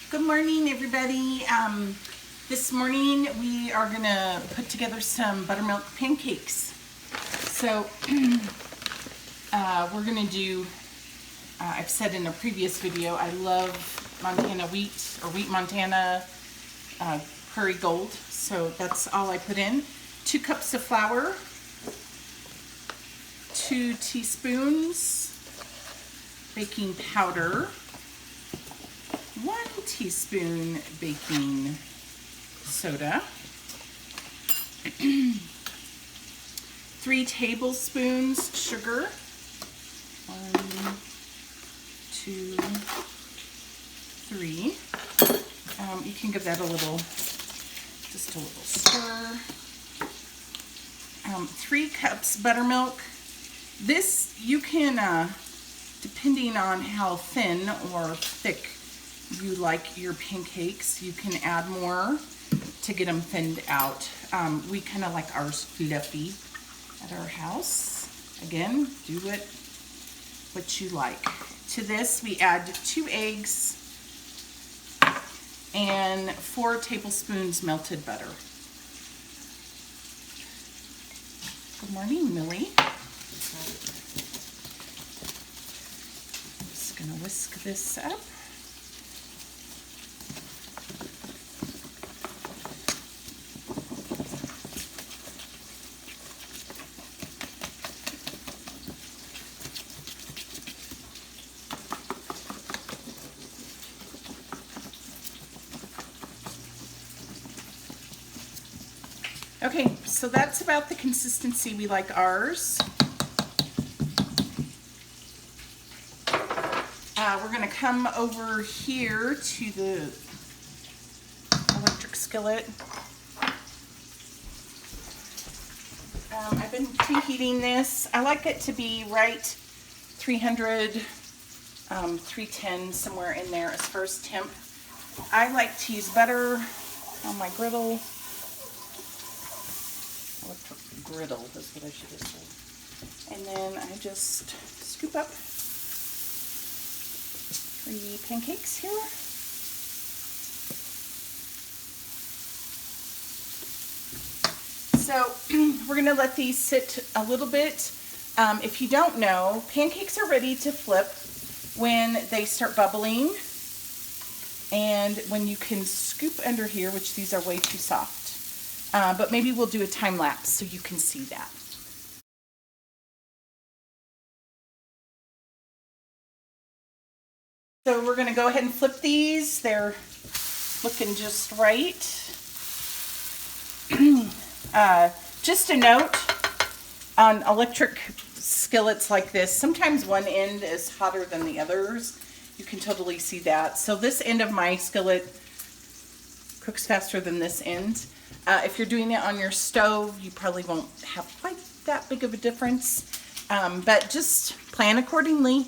Good morning, everybody. This morning we are gonna put together some buttermilk pancakes. So we're gonna do, I've said in a previous video, I love Montana wheat or wheat Montana Prairie Gold. So that's all I put in. 2 cups of flour, 2 teaspoons baking powder, 1 teaspoon baking soda, 3 tablespoons sugar, 1, 2, 3. You can give that just a little stir. 3 cups buttermilk. This you can, depending on how thin or thick you like your pancakes, you can add more to get them thinned out. We kind of like ours fluffy at our house. Again, do what you like. To this we add 2 eggs and 4 tablespoons melted butter. Good morning, Millie. I'm just gonna whisk this up. Okay, so that's about the consistency we like ours. We're gonna come over here to the electric skillet. I've been preheating this. I like it to be right 300, 310, somewhere in there as far as temp. I like to use butter on my griddle. Griddle is what I should have said. And then I just scoop up 3 pancakes here. So we're gonna let these sit a little bit. If you don't know, pancakes are ready to flip when they start bubbling and when you can scoop under here, which these are way too soft. But maybe we'll do a time lapse so you can see that. So we're going to go ahead and flip these. They're looking just right. Just a note on electric skillets like this, sometimes one end is hotter than the others. You can totally see that. So this end of my skillet cooks faster than this end. If you're doing it on your stove, you probably won't have quite that big of a difference, but just plan accordingly.